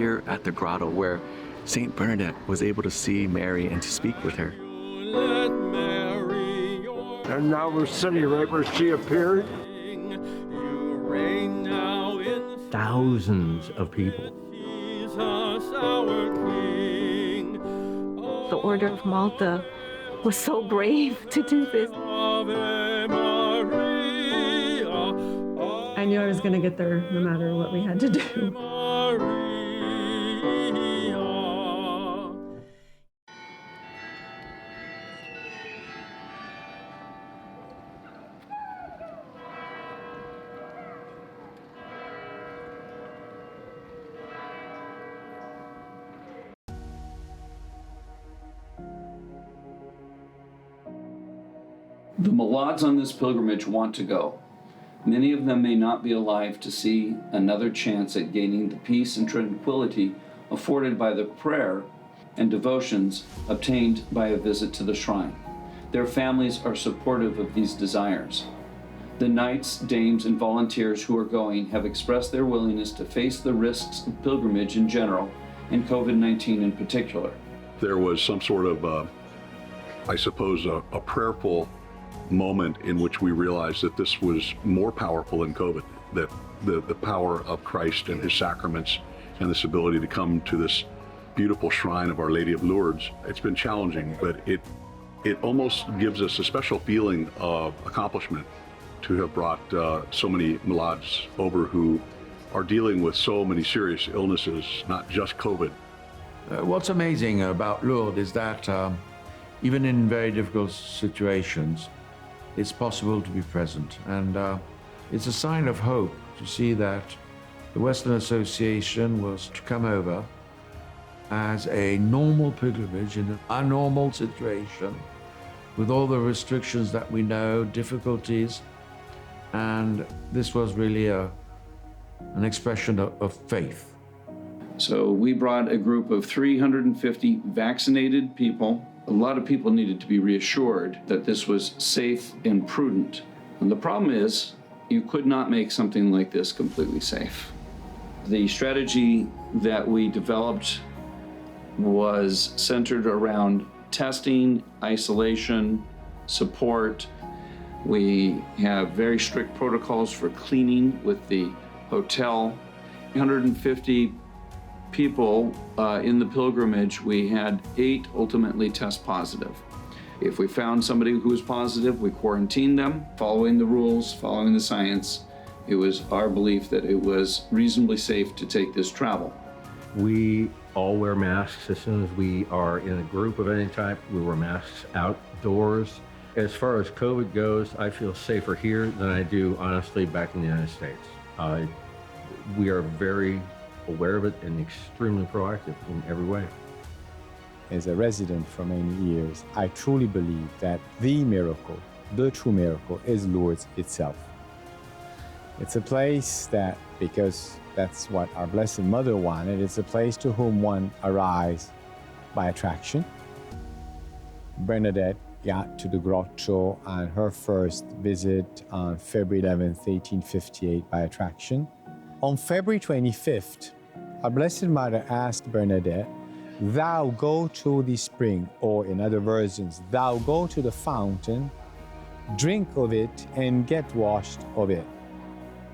here at the grotto where Saint Bernadette was able to see Mary and to speak with her. And now we're sitting right where she appeared. Thousands of people. The Order of Malta was so brave to do this. I knew I was going to get there no matter what we had to do. The Malades on this pilgrimage want to go. Many of them may not be alive to see another chance at gaining the peace and tranquility afforded by the prayer and devotions obtained by a visit to the shrine. Their families are supportive of these desires. The knights, dames, and volunteers who are going have expressed their willingness to face the risks of pilgrimage in general and COVID-19 in particular. There was some sort of, I suppose, a prayerful moment in which we realized that this was more powerful than COVID, that the power of Christ and his sacraments and this ability to come to this beautiful shrine of Our Lady of Lourdes. It's been challenging, but it almost gives us a special feeling of accomplishment to have brought so many Malades over who are dealing with so many serious illnesses, not just COVID. What's amazing about Lourdes is that even in very difficult situations, it's possible to be present. And it's a sign of hope to see that the Western Association was to come over as a normal pilgrimage in an abnormal situation with all the restrictions that we know, difficulties, and this was really an expression of faith. So we brought a group of 350 vaccinated people. A lot of people needed to be reassured that this was safe and prudent. And the problem is, you could not make something like this completely safe. The strategy that we developed was centered around testing, isolation, support. We have very strict protocols for cleaning with the hotel. 150 people in the pilgrimage, we had 8 ultimately test positive. If we found somebody who was positive, we quarantined them, following the rules, following the science. It was our belief that it was reasonably safe to take this travel. We all wear masks as soon as we are in a group of any type. We wear masks outdoors. As far as COVID goes, I feel safer here than I do, honestly, back in the United States. We are very aware of it and extremely proactive in every way. As a resident for many years, I truly believe that the miracle, the true miracle, is Lourdes itself. It's a place that, because that's what our Blessed Mother wanted, it's a place to whom one arrives by attraction. Bernadette got to the grotto on her first visit on February 11th, 1858 by attraction. On February 25th, our Blessed Mother asked Bernadette, "Thou go to the spring," or in other versions, "Thou go to the fountain, drink of it, and get washed of it."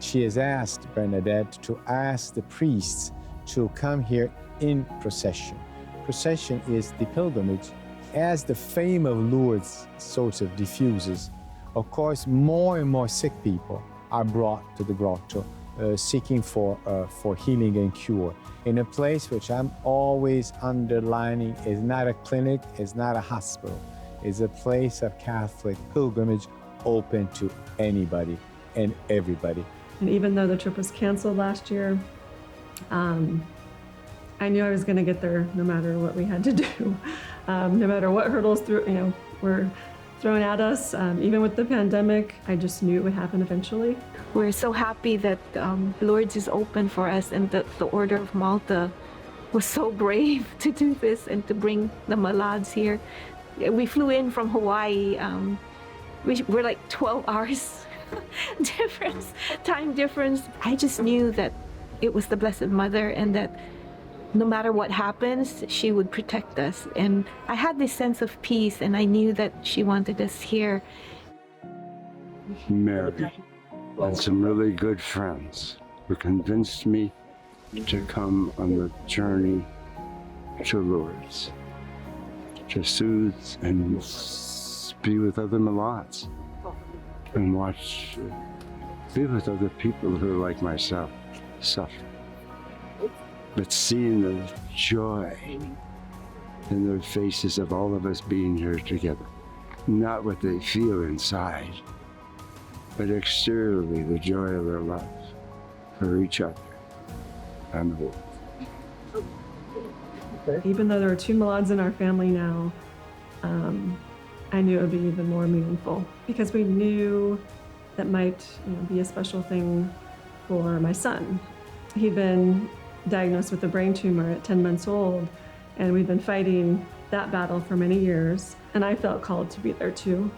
She has asked Bernadette to ask the priests to come here in procession. Procession is the pilgrimage. As the fame of Lourdes sort of diffuses, of course, more and more sick people are brought to the grotto, seeking for healing and cure, in a place which I'm always underlining is not a clinic, is not a hospital, is a place of Catholic pilgrimage open to anybody and everybody. And even though the trip was canceled last year, I knew I was going to get there no matter what we had to do, no matter what hurdles were thrown at us. Even with the pandemic, I just knew it would happen eventually. We're so happy that Lourdes is open for us, and that the Order of Malta was so brave to do this and to bring the Malades here. We flew in from Hawaii. We're like 12 hours time difference. I just knew that it was the Blessed Mother, and that no matter what happens, she would protect us. And I had this sense of peace, and I knew that she wanted us here. Mary and some really good friends who convinced me to come on the journey to Lourdes, to soothe and be with other Malads and be with other people who are like myself, suffer. But seeing the joy in the faces of all of us being here together, not what they feel inside, but exteriorly the joy of their love for each other and the world. Even though there are 2 Malads in our family now, I knew it would be even more meaningful because we knew that might be a special thing for my son. He'd been diagnosed with a brain tumor at 10 months old, and we've been fighting that battle for many years, and I felt called to be there too.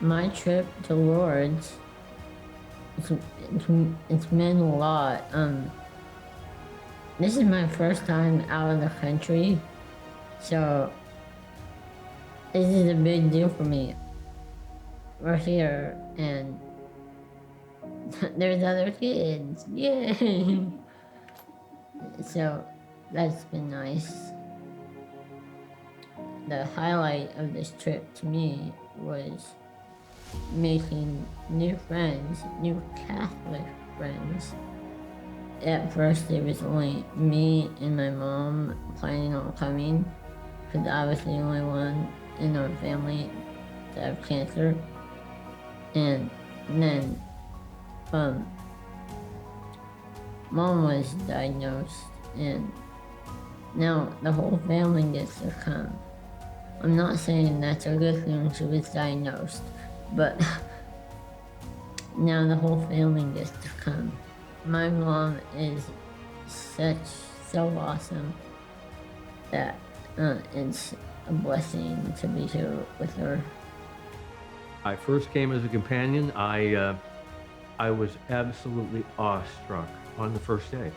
My trip to Lourdes, it's meant a lot. This is my first time out of the country, so this is a big deal for me. We're here, and there's other kids, yay! So that's been nice. The highlight of this trip to me was making new friends, new Catholic friends. At first it was only me and my mom planning on coming because I was the only one in our family to have cancer. And then Mom was diagnosed, and now the whole family gets to come. I'm not saying that's a good thing she was diagnosed, but now the whole family gets to come. My mom is so awesome that it's a blessing to be here with her. I first came as a companion. I was absolutely awestruck on the first day.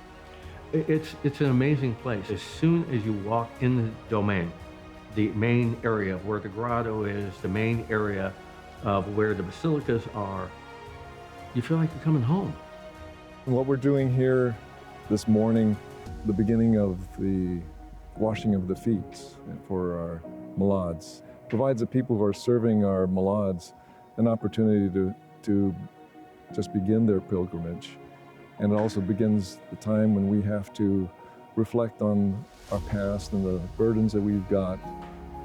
It's an amazing place. As soon as you walk in the domain, the main area where the grotto is, the main area of where the basilicas are, you feel like you're coming home. What we're doing here this morning, the beginning of the washing of the feet for our Malads, provides the people who are serving our Malads an opportunity to just begin their pilgrimage. And it also begins the time when we have to reflect on our past and the burdens that we've got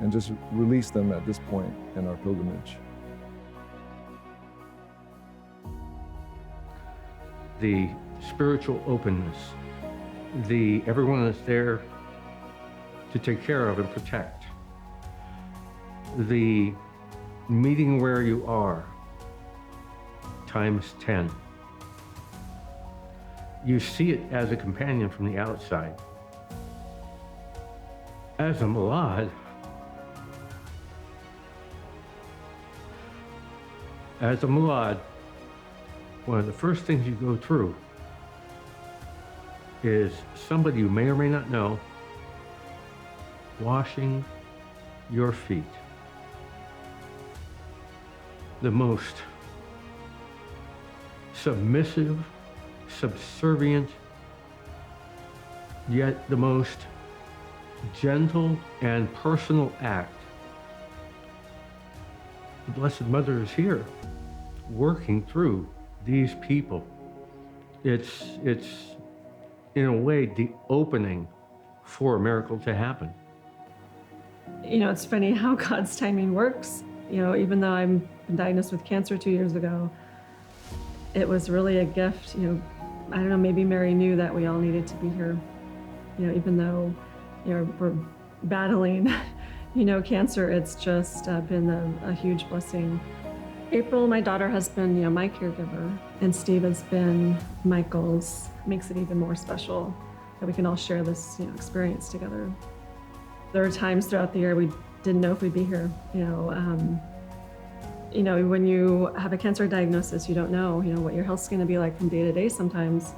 and just release them at this point in our pilgrimage. The spiritual openness, everyone that's there to take care of and protect. The meeting where you are, times 10. You see it as a companion from the outside. As a Malad, one of the first things you go through is somebody you may or may not know washing your feet. The most submissive, subservient, yet the most gentle and personal act. The Blessed Mother is here, working through these people. It's in a way the opening for a miracle to happen. It's funny how God's timing works. Even though I'm diagnosed with cancer 2 years ago, it was really a gift. I don't know, maybe Mary knew that we all needed to be here. Even though, we're battling, cancer, it's just been a huge blessing. April, my daughter, has been, my caregiver, and Steve has been Michael's. Makes it even more special that we can all share this, experience together. There are times throughout the year we didn't know if we'd be here. When you have a cancer diagnosis, you don't know, what your health's going to be like from day to day sometimes.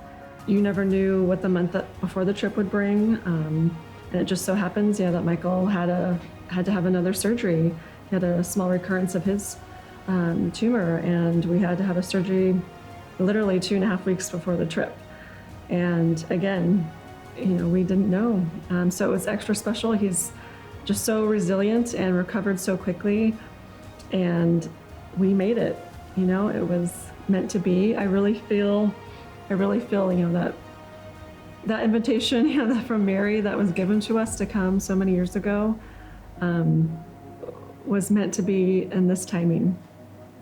You never knew what the month before the trip would bring. And it just so happens, that Michael had to have another surgery. He had a small recurrence of his tumor, and we had to have a surgery literally 2.5 weeks before the trip. And again, we didn't know. So it was extra special. He's just so resilient and recovered so quickly. And we made it. It was meant to be. I really feel, that invitation, from Mary that was given to us to come so many years ago, was meant to be in this timing,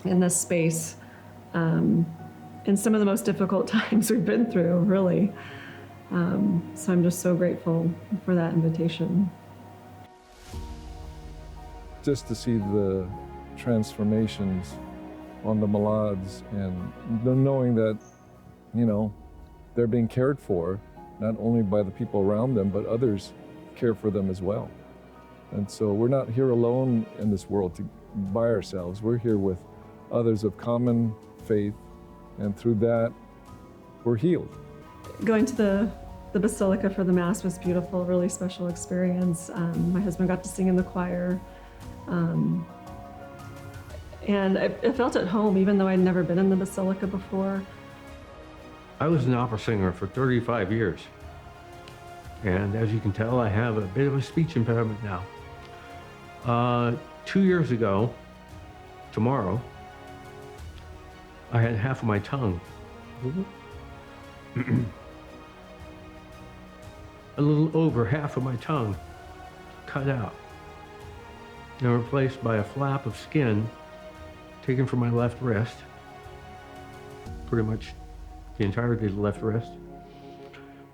in this space, in some of the most difficult times we've been through, really. So I'm just so grateful for that invitation. Just to see the transformations on the Malades and knowing that, they're being cared for, not only by the people around them, but others care for them as well. And so we're not here alone in this world by ourselves. We're here with others of common faith, and through that, we're healed. Going to the Basilica for the Mass was beautiful, really special experience. My husband got to sing in the choir. And I felt at home, even though I'd never been in the Basilica before. I was an opera singer for 35 years. And as you can tell, I have a bit of a speech impairment now. 2 years ago, tomorrow, I had half of my tongue. A little over half of my tongue cut out and replaced by a flap of skin taken from my left wrist, pretty much the entirety of the left wrist,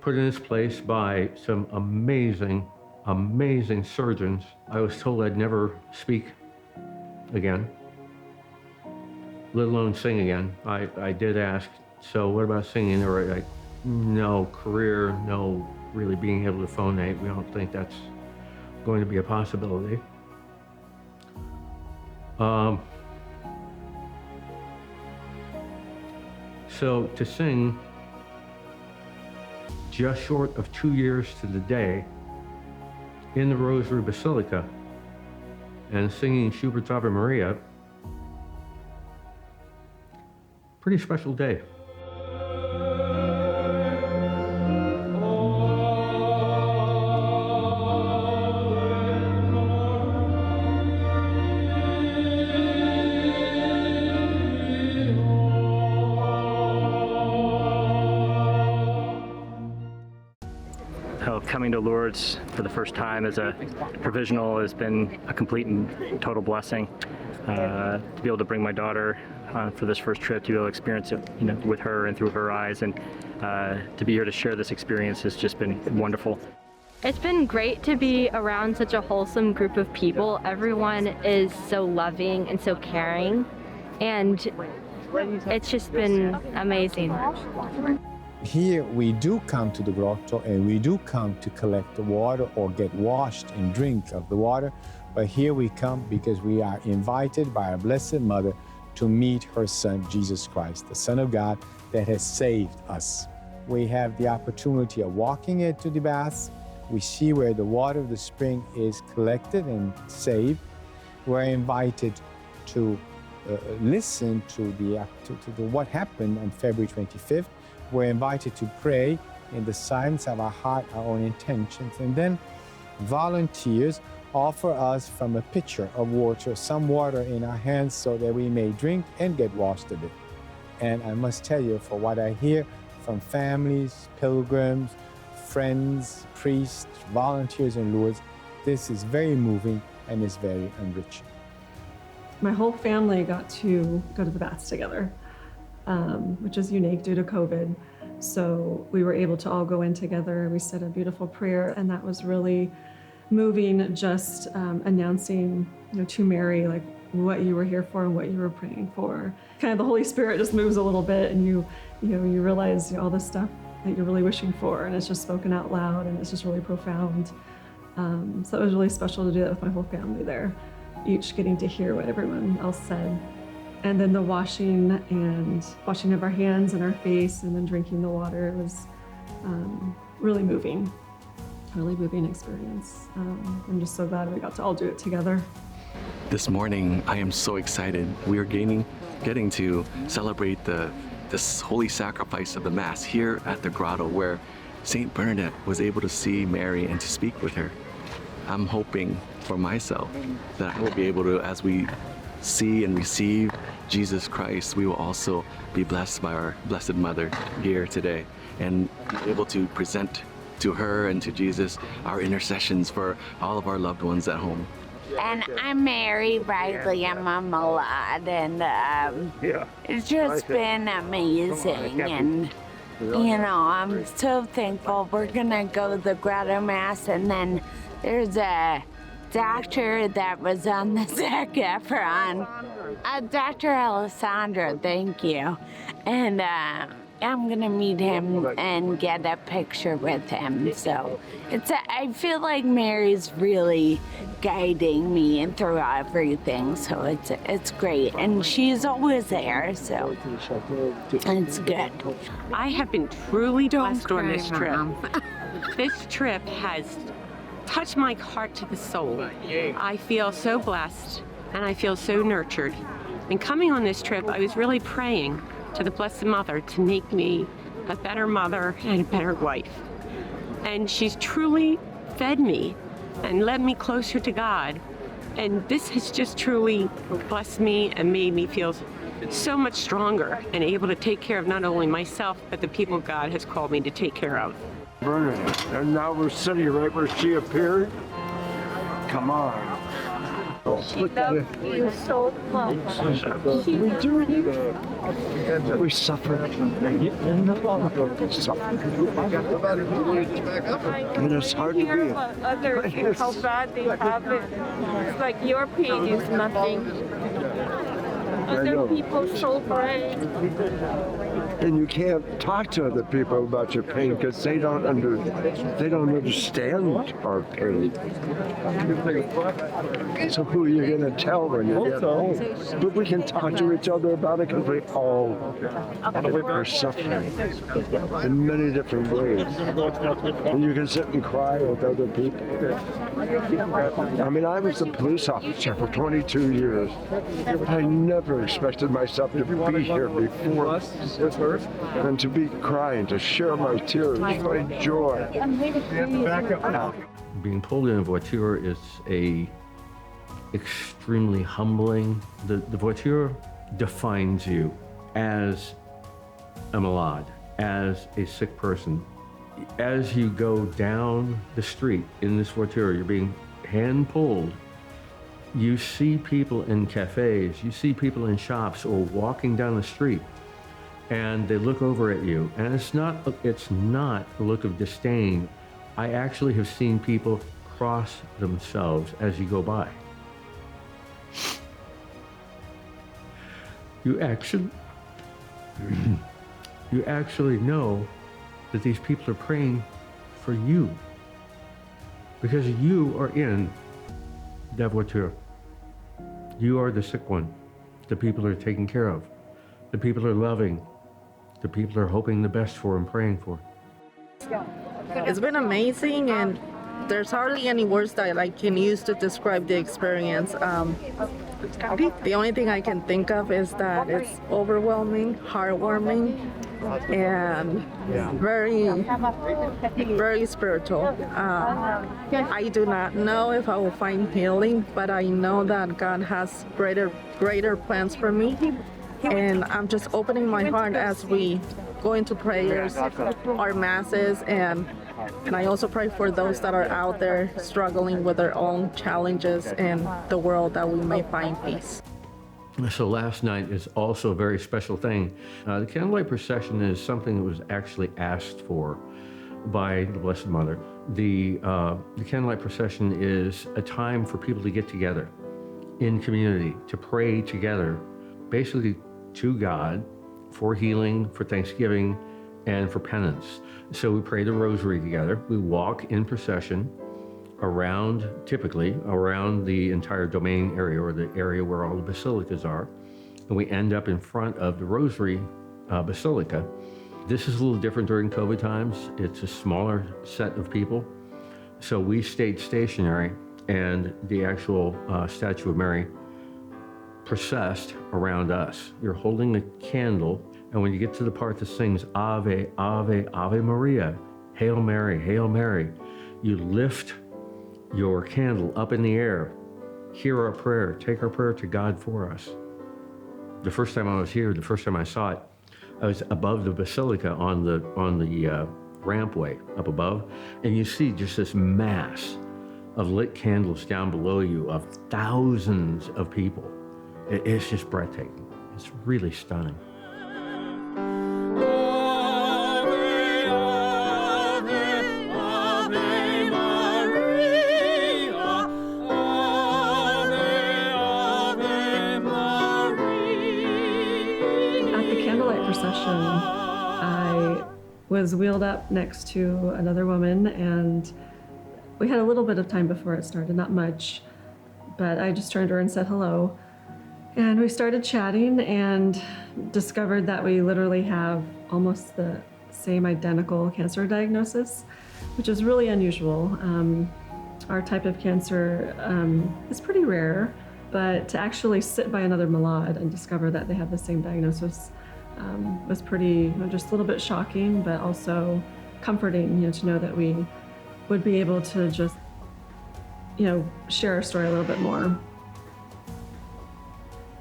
put in its place by some amazing, amazing surgeons. I was told I'd never speak again, let alone sing again. I did ask, so what about singing? They were like, no career, no really being able to phonate. We don't think that's going to be a possibility. So to sing just short of 2 years to the day in the Rosary Basilica and singing Schubert's Ave Maria, pretty special day. Coming to Lourdes for the first time as a provisional has been a complete and total blessing. To be able to bring my daughter for this first trip, to be able to experience it, with her and through her eyes, and to be here to share this experience has just been wonderful. It's been great to be around such a wholesome group of people. Everyone is so loving and so caring, and it's just been amazing. Here we do come to the grotto and we do come to collect the water or get washed and drink of the water, but here we come because we are invited by our Blessed Mother to meet her Son, Jesus Christ, the Son of God that has saved us. We have the opportunity of walking into the baths. We see where the water of the spring is collected and saved. We're invited to listen to what happened on February 25th. We're invited to pray in the silence of our heart, our own intentions, and then volunteers offer us from a pitcher of water, some water in our hands so that we may drink and get washed of it. And I must tell you, for what I hear from families, pilgrims, friends, priests, volunteers in Lourdes, this is very moving and is very enriching. My whole family got to go to the baths together. Which is unique due to COVID. So we were able to all go in together. We said a beautiful prayer, and that was really moving, just announcing to Mary like what you were here for and what you were praying for. Kind of the Holy Spirit just moves a little bit, and you realize all this stuff that you're really wishing for, and it's just spoken out loud, and it's just really profound. So it was really special to do that with my whole family there, each getting to hear what everyone else said. And then the washing of our hands and our face and then drinking the water was really moving experience. I'm just so glad we got to all do it together. This morning, I am so excited. We are getting to celebrate this holy sacrifice of the Mass here at the grotto where Saint Bernadette was able to see Mary and to speak with her. I'm hoping for myself that I will be able to, as we see and receive Jesus Christ, we will also be blessed by our Blessed Mother here today and be able to present to her and to Jesus our intercessions for all of our loved ones at home. And I'm Mary Riley. I'm a Malad, and it's just been amazing. And you know, I'm so thankful. We're gonna go to the grotto mass, and then there's a doctor that was on the Zac Efron, Dr. Alessandro. Thank you, and I'm gonna meet him and get a picture with him. So I feel like Mary's really guiding me and through everything. So it's great, and she's always there. So it's good. I have been truly blessed on this trip. This trip has touched my heart to the soul. I feel so blessed and I feel so nurtured. And coming on this trip, I was really praying to the Blessed Mother to make me a better mother and a better wife. And she's truly fed me and led me closer to God. And this has just truly blessed me and made me feel so much stronger and able to take care of not only myself, but the people God has called me to take care of. Bernadette, and now we're sitting right where she appeared. Come on. She loves you so much. We suffer. And it's hard to Hear be. about others and how bad they have it. It's like your pain is nothing. Other people so brave. And you can't talk to other people about your pain because they don't understand our pain. So who are you going to tell when you get home? But we can talk to each other about it because we all are suffering in many different ways. And you can sit and cry with other people. I mean, I was a police officer for 22 years. I never expected myself to be here before and to be crying, to share my tears, my joy. Being pulled in a voiture is extremely humbling. The voiture defines you as a malade, as a sick person. As you go down the street in this voiture, you're being hand-pulled. You see people in cafes, you see people in shops or walking down the street, and they look over at you, and it's not a look of disdain. I actually have seen people cross themselves as you go by. You actually know that these people are praying for you because you are in that voiture. You are the sick one. The people are taking care of. The people are loving. The people are hoping the best for and praying for. It's been amazing, and there's hardly any words that I can use to describe the experience. The only thing I can think of is that it's overwhelming, heartwarming, and very spiritual. I do not know if I will find healing, but I know that God has greater plans for me. And I'm just opening my heart as we go into prayers, our masses, and I also pray for those that are out there struggling with their own challenges in the world, that we may find peace. So last night is also a very special thing. The candlelight procession is something that was actually asked for by the Blessed Mother. The candlelight procession is a time for people to get together in community, to pray together, basically to God for healing, for thanksgiving, and for penance. So we pray the rosary together. We walk in procession typically around the entire domain area, or the area where all the basilicas are. and we end up in front of the Rosary Basilica. This is a little different during COVID times. It's a smaller set of people. So we stayed stationary, and the actual statue of Mary processed around us. You're holding a candle, and when you get to the part that sings Ave, Ave, Ave Maria, Hail Mary, Hail Mary, you lift your candle up in the air, hear our prayer, take our prayer to God for us. The first time I was here, the first time I saw it, I was above the basilica on the rampway up above, and you see just this mass of lit candles down below you of thousands of people. It's just breathtaking. It's really stunning. Procession, I was wheeled up next to another woman, and we had a little bit of time before it started, not much, but I just turned to her and said hello. And we started chatting and discovered that we literally have almost the same identical cancer diagnosis, which is really unusual. Our type of cancer is pretty rare, but to actually sit by another Malad and discover that they have the same diagnosis was pretty, just a little bit shocking, but also comforting, to know that we would be able to just, share our story a little bit more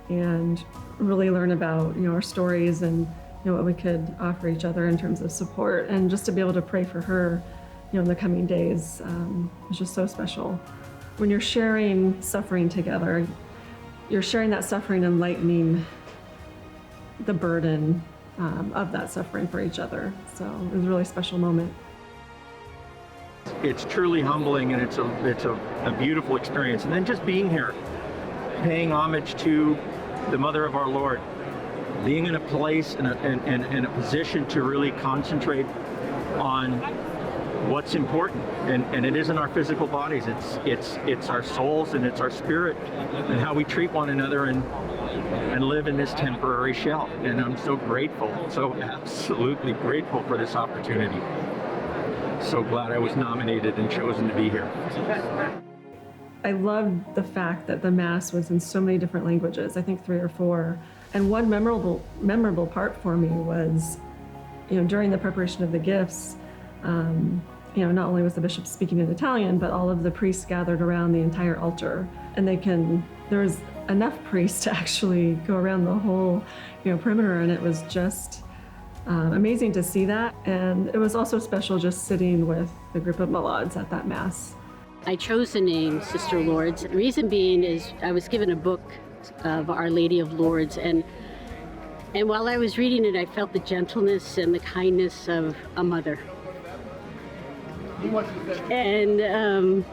and really learn about, our stories and, what we could offer each other in terms of support, and just to be able to pray for her, in the coming days was just so special. When you're sharing suffering together, you're sharing that suffering and lightening the burden of that suffering for each other. So it was a really special moment. It's truly humbling, and it's a beautiful experience. And then just being here, paying homage to the Mother of our Lord, being in a place and in a position to really concentrate on what's important, and it isn't our physical bodies, it's our souls and it's our spirit, and how we treat one another and live in this temporary shell. And I'm so grateful, so absolutely grateful for this opportunity. So glad I was nominated and chosen to be here. I loved the fact that the Mass was in so many different languages, I think 3 or 4. And one memorable part for me was, during the preparation of the gifts, not only was the bishop speaking in Italian, but all of the priests gathered around the entire altar, and there was enough priests to actually go around the whole, perimeter, and it was just amazing to see that. And it was also special just sitting with the group of Malads at that Mass. I chose the name Sister Lourdes. The reason being is I was given a book of Our Lady of Lourdes, and while I was reading it, I felt the gentleness and the kindness of a mother. And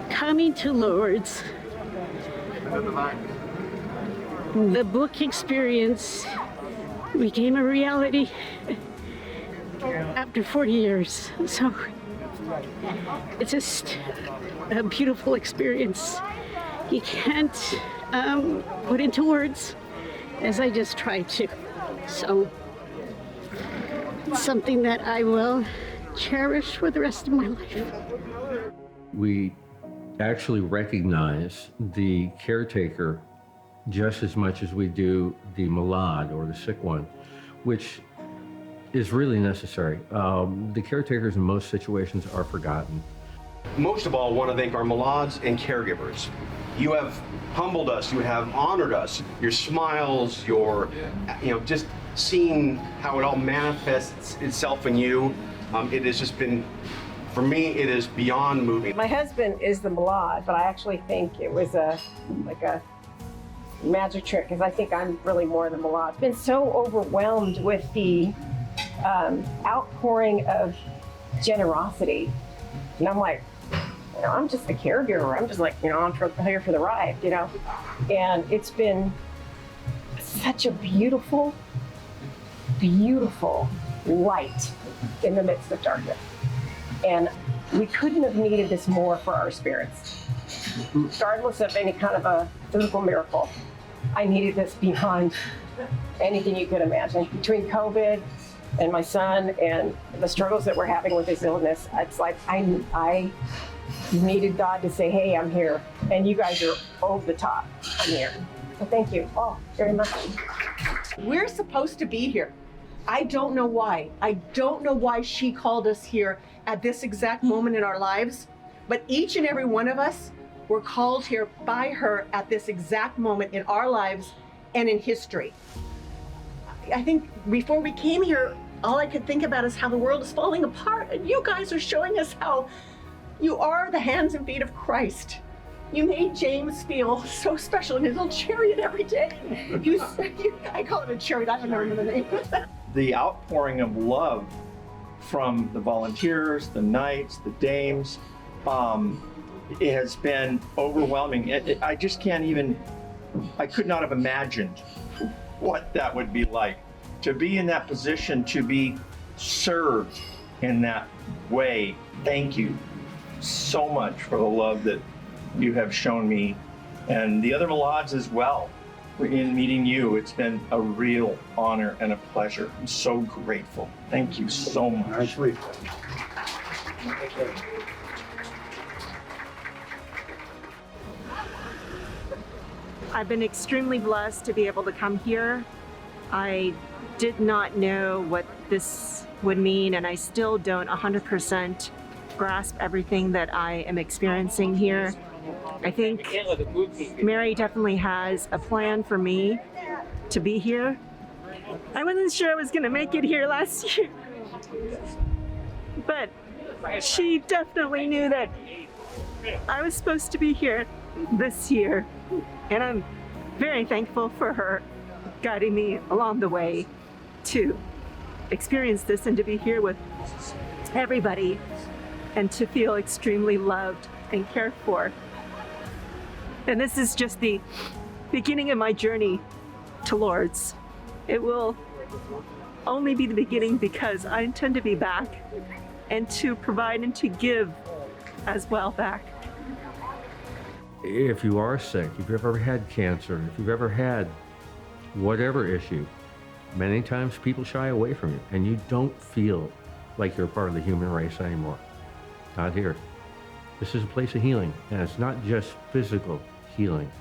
coming to Lourdes, the book experience became a reality after 40 years. So it's just a beautiful experience. You can't put into words, as I just tried to. So it's something that I will cherish for the rest of my life. We actually recognize the caretaker just as much as we do the malad or the sick one, which is really necessary. The caretakers in most situations are forgotten. Most of all, I want to thank our malads and caregivers. You have humbled us, you have honored us. Your smiles, your, just seeing how it all manifests itself in you, it has just been, for me, it is beyond moving. My husband is the malad, but I actually think it was like a magic trick, because I think I'm really more the malad. I've been so overwhelmed with the outpouring of generosity, and I'm like, I'm just a caregiver. I'm just like, I'm here for the ride, and it's been such a beautiful, beautiful light in the midst of darkness. And we couldn't have needed this more for our spirits. Regardless of any kind of a physical miracle, I needed this beyond anything you could imagine. Between COVID and my son and the struggles that we're having with his illness, it's like I needed God to say, hey, I'm here. And you guys are over the top. I'm here. So thank you all very much. We're supposed to be here. I don't know why. I don't know why she called us here at this exact moment in our lives, but each and every one of us were called here by her at this exact moment in our lives and in history. I think before we came here, all I could think about is how the world is falling apart, and you guys are showing us how you are the hands and feet of Christ. You made James feel so special in his little chariot every day. I call it a chariot, I don't remember the name. The outpouring of love from the volunteers, the knights, the dames, it has been overwhelming. I just can't even, I could not have imagined what that would be like. To be in that position, to be served in that way. Thank you so much for the love that you have shown me, and the other Malads as well. In meeting you, it's been a real honor and a pleasure. I'm so grateful. Thank you so much. I've been extremely blessed to be able to come here. I did not know what this would mean, and I still don't 100% grasp everything that I am experiencing here. I think Mary definitely has a plan for me to be here. I wasn't sure I was going to make it here last year, but she definitely knew that I was supposed to be here this year, and I'm very thankful for her guiding me along the way to experience this and to be here with everybody and to feel extremely loved and cared for. And this is just the beginning of my journey to Lourdes. It will only be the beginning because I intend to be back and to provide and to give as well back. If you are sick, if you've ever had cancer, if you've ever had whatever issue, many times people shy away from you and you don't feel like you're a part of the human race anymore. Not here. This is a place of healing, and it's not just physical healing.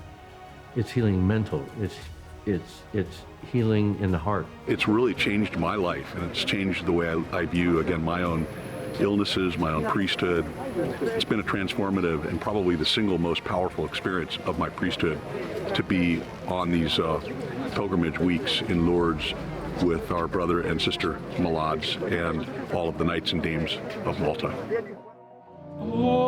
It's healing mental. It's healing in the heart. It's really changed my life, and it's changed the way I view, again, my own illnesses, my own priesthood. It's been a transformative and probably the single most powerful experience of my priesthood to be on these pilgrimage weeks in Lourdes with our brother and sister Malads and all of the knights and dames of Malta. Oh.